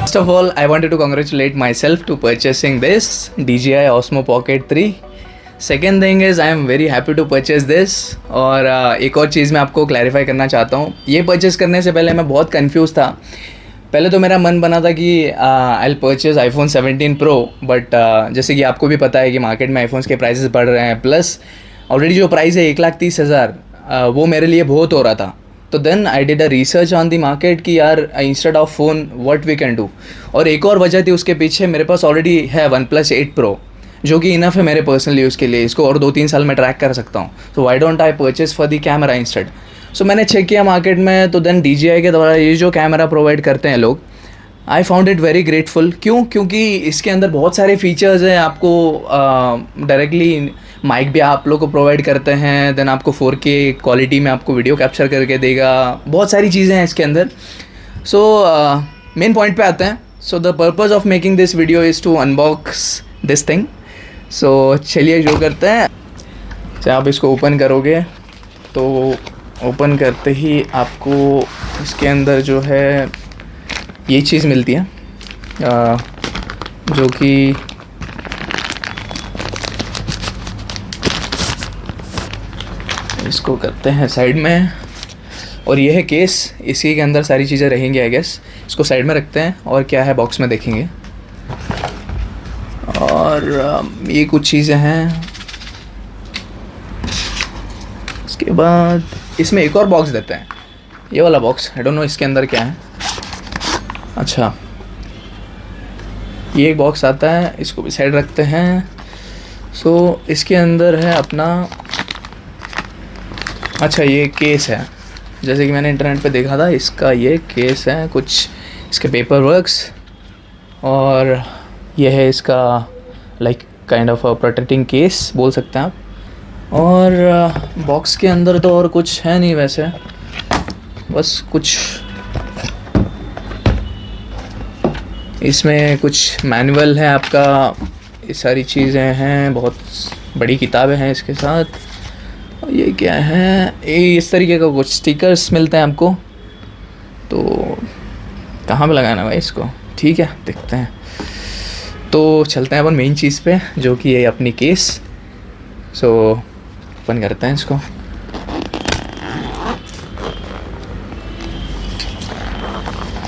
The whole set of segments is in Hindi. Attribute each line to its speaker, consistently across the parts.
Speaker 1: First of all, I wanted to congratulate myself to purchasing this DJI Osmo Pocket 3. Second thing is I am very happy to purchase this. और एक और चीज़ मैं आपको क्लैरिफाई करना चाहता हूँ. ये परचेस करने से पहले मैं बहुत कंफ्यूज था. पहले तो मेरा मन बना था कि I purchase iPhone 17 Pro, but जैसे कि आपको भी पता है कि मार्केट में आईफोन्स के प्राइसेस बढ़ रहे हैं, प्लस ऑलरेडी जो प्राइस है 1,30,000 वो मेरे लिए बहुत हो रहा था. तो then I did a research on the market कि यार instead of phone what we can do. और एक और वजह थी उसके पीछे, मेरे पास ऑलरेडी है OnePlus 8 Pro जो कि इनफ है मेरे पर्सनल यूज़ के लिए. इसको और 2-3 साल में ट्रैक कर सकता हूँ. So why don't I purchase for the camera instead. So मैंने चेक किया मार्केट में, तो देन DJI के द्वारा ये जो कैमरा प्रोवाइड करते हैं लोग, I found it very grateful. क्योंकि इसके अंदर बहुत सारे फीचर्स हैं. आपको डायरेक्टली माइक भी आप लोग को प्रोवाइड करते हैं. देन आपको 4K क्वालिटी में आपको वीडियो कैप्चर करके देगा. बहुत सारी चीज़ें हैं इसके अंदर. सो मेन पॉइंट पे आते हैं. So the purpose of making this video is to unbox this thing. So चलिए जो करते हैं. जब आप इसको ओपन करोगे तो ओपन करते ही आपको इसके अंदर जो है ये चीज़ मिलती है, जो कि इसको करते हैं साइड में. और ये है केस. इसी के अंदर सारी चीज़ें रहेंगी आई गेस. इसको साइड में रखते हैं और क्या है बॉक्स में देखेंगे. और ये कुछ चीज़ें हैं. इसके बाद इसमें एक और बॉक्स देते हैं, ये वाला बॉक्स. आई डोंट नो इसके अंदर क्या है. अच्छा, ये एक बॉक्स आता है, इसको भी साइड रखते हैं. सो इसके अंदर है अपना, अच्छा ये केस है. जैसे कि मैंने इंटरनेट पे देखा था, इसका ये केस है. कुछ इसके पेपर वर्क्स, और ये है इसका like kind of protecting case बोल सकते हैं आप. और बॉक्स के अंदर तो और कुछ है नहीं वैसे, बस कुछ इसमें कुछ मैनुअल है आपका. ये सारी चीज़ें हैं, बहुत बड़ी किताबें हैं इसके साथ. और ये क्या है, ये इस तरीके का कुछ स्टिकर्स मिलते हैं आपको. तो कहाँ पे लगाना भाई इसको. ठीक है, देखते हैं. तो चलते हैं अपन मेन चीज़ पे, जो कि ये अपनी केस. सो ओपन करते हैं इसको.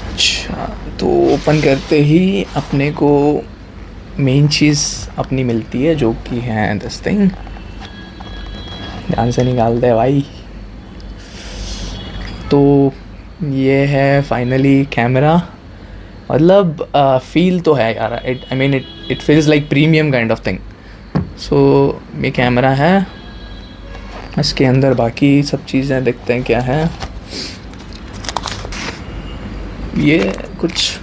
Speaker 1: अच्छा, तो ओपन करते ही अपने को मेन चीज़ अपनी मिलती है, जो कि है दिस थिंग. ध्यान से निकाल दे भाई. तो ये है फाइनली कैमरा. मतलब फील तो है यार. I mean it feels like premium kind of thing. So ये कैमरा है. इसके अंदर बाकी सब चीज़ें देखते हैं क्या है. ये कुछ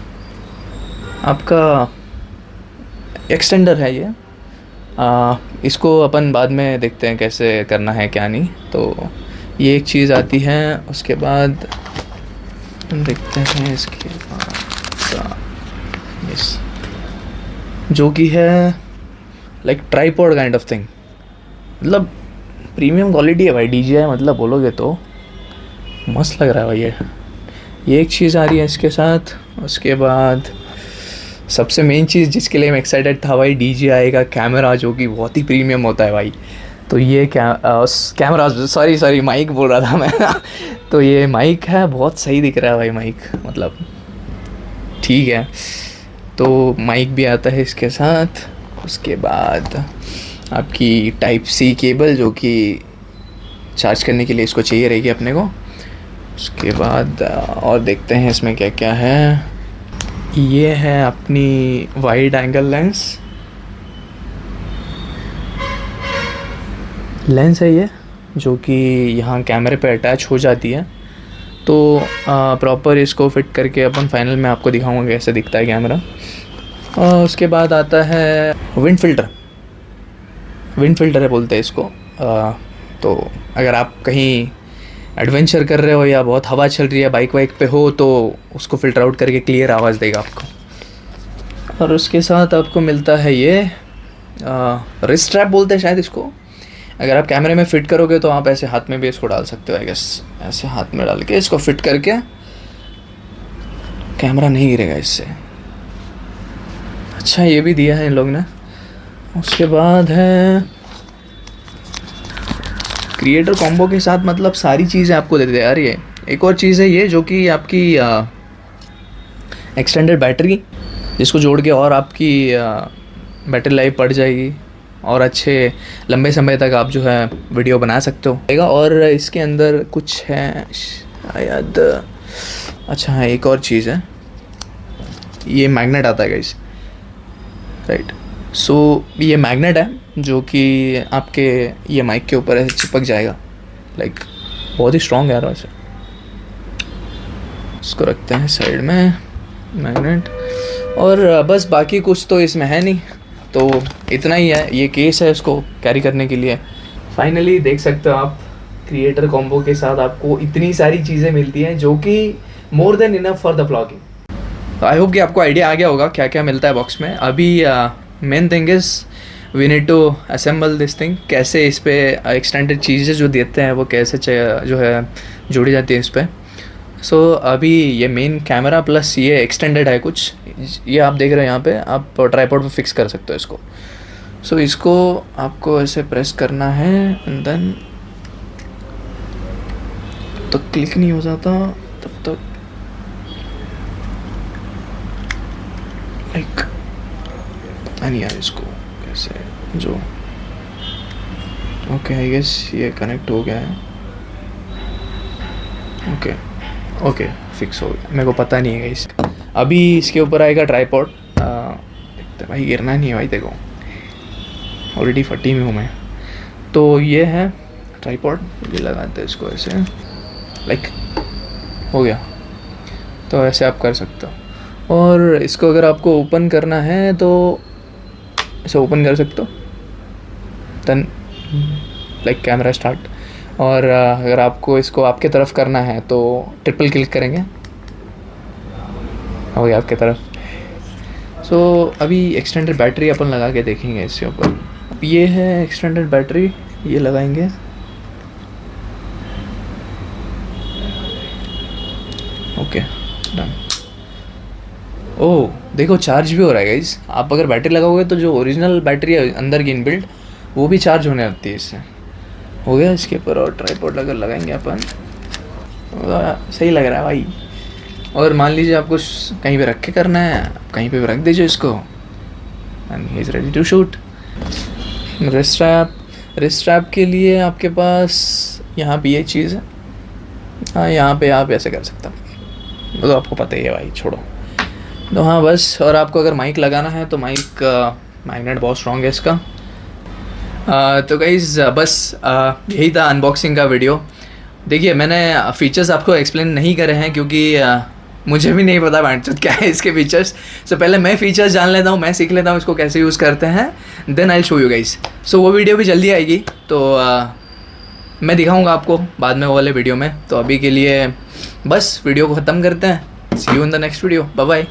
Speaker 1: आपका एक्सटेंडर है ये. इसको अपन बाद में देखते हैं कैसे करना है क्या नहीं. तो ये एक चीज़ आती है. उसके बाद हम देखते हैं इसके बाद जो कि है like tripod kind of thing. मतलब प्रीमियम क्वालिटी है भाई. DJI मतलब बोलोगे तो मस्त लग रहा है भाई. ये एक चीज़ आ रही है इसके साथ. उसके बाद सबसे मेन चीज़ जिसके लिए मैं एक्साइटेड था भाई, DJI का कैमरा, जो कि बहुत ही प्रीमियम होता है भाई. तो ये कैमरा सॉरी माइक बोल रहा था मैं. तो ये माइक है, बहुत सही दिख रहा है भाई माइक. मतलब ठीक है. तो माइक भी आता है इसके साथ. उसके बाद आपकी Type-C केबल, जो कि चार्ज करने के लिए इसको चाहिए रहेगी अपने को. उसके बाद और देखते हैं इसमें क्या क्या है. ये है अपनी वाइड एंगल लेंस है ये, जो कि यहाँ कैमरे पे अटैच हो जाती है. तो प्रॉपर इसको फिट करके अपन फाइनल में आपको दिखाऊंगा कैसे दिखता है कैमरा. उसके बाद आता है विंड फिल्टर है बोलते हैं इसको. तो अगर आप कहीं एडवेंचर कर रहे हो या बहुत हवा चल रही है, बाइक वाइक पे हो, तो उसको फ़िल्टर आउट करके क्लियर आवाज़ देगा आपको. और उसके साथ आपको मिलता है ये रिस्ट स्ट्रैप बोलते हैं शायद इसको. अगर आप कैमरे में फ़िट करोगे तो आप ऐसे हाथ में भी इसको डाल सकते हो आई गेस. ऐसे हाथ में डाल के इसको फिट करके कैमरा नहीं गिरेगा इससे. अच्छा ये भी दिया है इन लोग ने। उसके बाद है क्रिएटर कॉम्बो के साथ मतलब सारी चीज़ें आपको दे देते हैं यार। ये एक और चीज़ है ये जो कि आपकी एक्सटेंडेड बैटरी, जिसको जोड़ के और आपकी बैटरी लाइफ बढ़ जाएगी और अच्छे लंबे समय तक आप जो है वीडियो बना सकते हो। और इसके अंदर कुछ है शायद, अच्छा हाँ एक और चीज़ है, ये मैग्नेट आता है गाइस, राइट। सो ये मैग्नेट है जो कि आपके ये माइक के ऊपर ऐसे चिपक जाएगा, लाइक बहुत ही स्ट्रॉन्ग है यार वैसे। इसको रखते हैं साइड में मैग्नेट, और बस बाकी कुछ तो इसमें है नहीं, तो इतना ही है। ये केस है इसको कैरी करने के लिए। फाइनली देख सकते हो आप, क्रिएटर कॉम्बो के साथ आपको इतनी सारी चीज़ें मिलती हैं जो कि more than enough for the vlogging. तो आई होप कि आपको आइडिया आ गया होगा क्या क्या मिलता है बॉक्स में। अभी main thing is we need to assemble this thing. कैसे इस पर एक्सटेंडेड चीज़ें जो देते हैं वो कैसे जो है जोड़ी जाती है इस पर। सो अभी ये मेन कैमरा प्लस ये एक्सटेंडेड है कुछ, ये आप देख रहे हैं यहाँ पे, आप ट्राइपॉड पे फिक्स कर सकते हो इसको। सो इसको आपको ऐसे प्रेस करना है एंड देन तो क्लिक नहीं हो जाता तब तक, लाइक पता नहीं यार इसको कैसे जो। ओके आई गेस ये कनेक्ट हो गया है। ओके फिक्स हो गया। मेरे को पता नहीं है इस अभी इसके ऊपर आएगा ट्राइपॉड। देखते भाई गिरना नहीं है भाई, देखो ऑलरेडी फटी में हूँ मैं। तो ये है ट्राइपॉड, ये लगाते हैं इसको ऐसे, लाइक हो गया। तो ऐसे आप कर सकते हो। और इसको अगर आपको ओपन करना है तो ऐसे ओपन कर सकते हो, देन लाइक कैमरा स्टार्ट। और अगर आपको इसको आपके तरफ करना है तो ट्रिपल क्लिक करेंगे, हो गया आपके तरफ। सो अभी एक्सटेंडेड बैटरी अपन लगा के देखेंगे इसके ऊपर। ये है एक्सटेंडेड बैटरी, ये लगाएंगे। Okay done. ओह देखो चार्ज भी हो रहा है गाइस। आप अगर बैटरी लगाओगे तो जो ओरिजिनल बैटरी है अंदर की इनबिल्ट, वो भी चार्ज होने लगती है इससे। हो गया इसके ऊपर। और ट्राइपॉड अगर लगाएंगे अपन, सही लग रहा है भाई। और मान लीजिए आपको कहीं पे रख के करना है, कहीं पे भी रख दीजिए इसको and he is ready to shoot. Wrist strap के लिए आपके पास यहाँ पे ये चीज़ है, हाँ यहाँ पे आप ऐसे कर सकते हो, तो आपको पता ही है भाई, छोड़ो। तो हाँ बस। और आपको अगर माइक लगाना है तो माइक मैग्नेट बहुत स्ट्रॉन्ग है इसका। तो गाइज़ बस यही था अनबॉक्सिंग का वीडियो। देखिए मैंने फ़ीचर्स आपको एक्सप्लेन नहीं करे हैं क्योंकि मुझे भी नहीं पता बैंड क्या है इसके फीचर्स। सो पहले मैं फ़ीचर्स जान लेता हूँ, मैं सीख लेता हूँ इसको कैसे यूज़ करते हैं, then I show you guys. So वो वीडियो भी जल्दी आएगी, तो मैं दिखाऊंगा आपको बाद में वो वाले वीडियो में। तो अभी के लिए बस वीडियो को ख़त्म करते हैं। See you in the next video, bye bye.